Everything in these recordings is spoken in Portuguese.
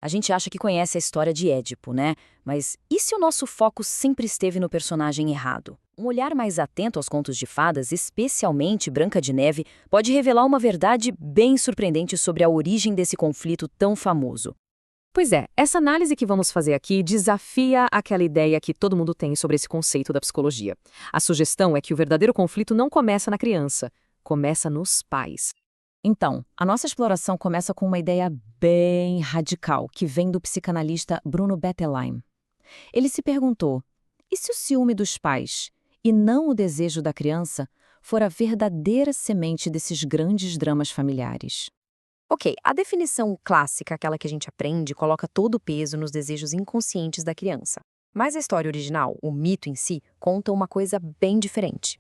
A gente acha que conhece a história de Édipo, né? Mas e se o nosso foco sempre esteve no personagem errado? Um olhar mais atento aos contos de fadas, especialmente Branca de Neve, pode revelar uma verdade bem surpreendente sobre a origem desse conflito tão famoso. Pois é, essa análise que vamos fazer aqui desafia aquela ideia que todo mundo tem sobre esse conceito da psicologia. A sugestão é que o verdadeiro conflito não começa na criança, começa nos pais. Então, a nossa exploração começa com uma ideia bem radical, que vem do psicanalista Bruno Bettelheim. Ele se perguntou: e se o ciúme dos pais, e não o desejo da criança, for a verdadeira semente desses grandes dramas familiares? Ok, a definição clássica, aquela que a gente aprende, coloca todo o peso nos desejos inconscientes da criança. Mas a história original, o mito em si, conta uma coisa bem diferente.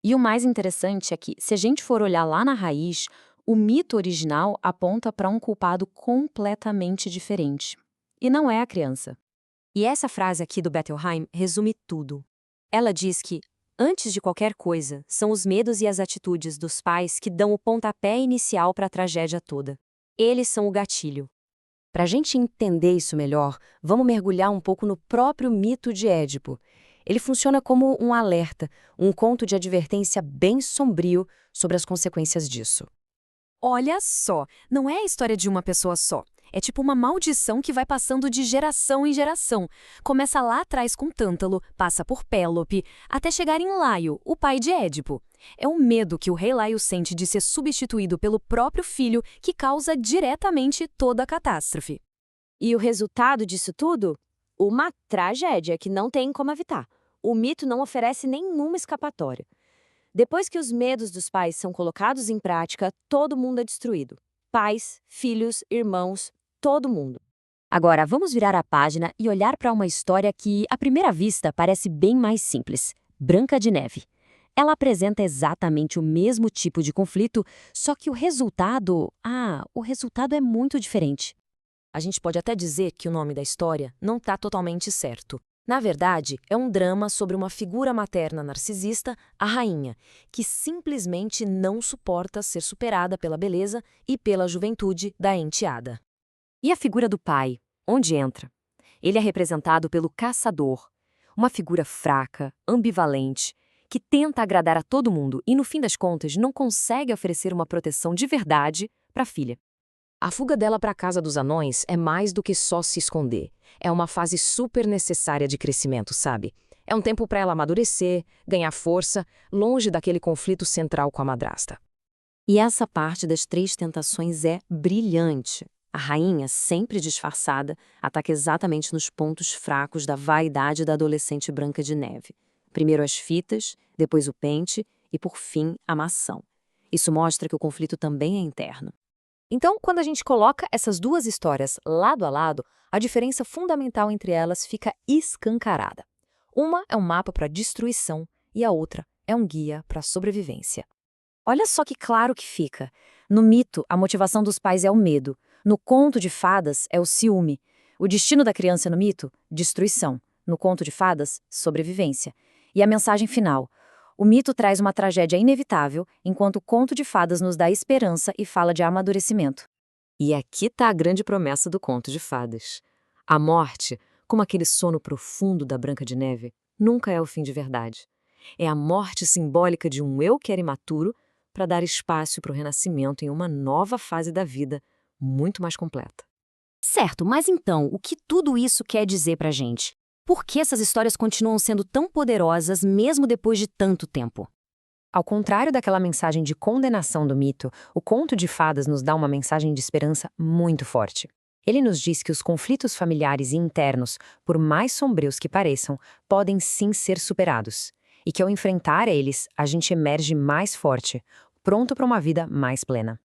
E o mais interessante é que, se a gente for olhar lá na raiz, o mito original aponta para um culpado completamente diferente. E não é a criança. E essa frase aqui do Bettelheim resume tudo. Ela diz que, antes de qualquer coisa, são os medos e as atitudes dos pais que dão o pontapé inicial para a tragédia toda. Eles são o gatilho. Para a gente entender isso melhor, vamos mergulhar um pouco no próprio mito de Édipo. Ele funciona como um alerta, um conto de advertência bem sombrio sobre as consequências disso. Olha só, não é a história de uma pessoa só. É tipo uma maldição que vai passando de geração em geração. Começa lá atrás com Tântalo, passa por Pélope, até chegar em Laio, o pai de Édipo. É o medo que o rei Laio sente de ser substituído pelo próprio filho que causa diretamente toda a catástrofe. E o resultado disso tudo? Uma tragédia que não tem como evitar. O mito não oferece nenhuma escapatória. Depois que os medos dos pais são colocados em prática, todo mundo é destruído. Pais, filhos, irmãos, todo mundo. Agora, vamos virar a página e olhar para uma história que, à primeira vista, parece bem mais simples: Branca de Neve. Ela apresenta exatamente o mesmo tipo de conflito, só que o resultado é muito diferente. A gente pode até dizer que o nome da história não está totalmente certo. Na verdade, é um drama sobre uma figura materna narcisista, a rainha, que simplesmente não suporta ser superada pela beleza e pela juventude da enteada. E a figura do pai, onde entra? Ele é representado pelo caçador, uma figura fraca, ambivalente, que tenta agradar a todo mundo e, no fim das contas, não consegue oferecer uma proteção de verdade para a filha. A fuga dela para a casa dos anões é mais do que só se esconder. É uma fase super necessária de crescimento, sabe? É um tempo para ela amadurecer, ganhar força, longe daquele conflito central com a madrasta. E essa parte das 3 tentações é brilhante. A rainha, sempre disfarçada, ataca exatamente nos pontos fracos da vaidade da adolescente Branca de Neve. Primeiro as fitas, depois o pente e, por fim, a maçã. Isso mostra que o conflito também é interno. Então, quando a gente coloca essas duas histórias lado a lado, a diferença fundamental entre elas fica escancarada. Uma é um mapa para destruição e a outra é um guia para sobrevivência. Olha só que claro que fica. No mito, a motivação dos pais é o medo. No conto de fadas, é o ciúme. O destino da criança no mito? Destruição. No conto de fadas, sobrevivência. E a mensagem final: o mito traz uma tragédia inevitável, enquanto o conto de fadas nos dá esperança e fala de amadurecimento. E aqui está a grande promessa do conto de fadas. A morte, como aquele sono profundo da Branca de Neve, nunca é o fim de verdade. É a morte simbólica de um eu que era imaturo para dar espaço para o renascimento em uma nova fase da vida, muito mais completa. Certo, mas então, o que tudo isso quer dizer para a gente? Por que essas histórias continuam sendo tão poderosas mesmo depois de tanto tempo? Ao contrário daquela mensagem de condenação do mito, o conto de fadas nos dá uma mensagem de esperança muito forte. Ele nos diz que os conflitos familiares e internos, por mais sombrios que pareçam, podem sim ser superados. E que ao enfrentar eles, a gente emerge mais forte, pronto para uma vida mais plena.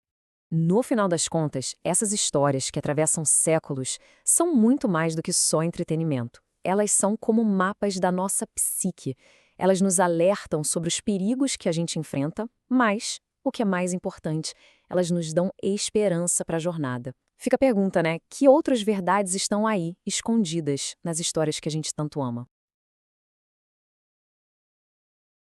No final das contas, essas histórias que atravessam séculos são muito mais do que só entretenimento. Elas são como mapas da nossa psique. Elas nos alertam sobre os perigos que a gente enfrenta, mas, o que é mais importante, elas nos dão esperança para a jornada. Fica a pergunta, né? Que outras verdades estão aí, escondidas, nas histórias que a gente tanto ama?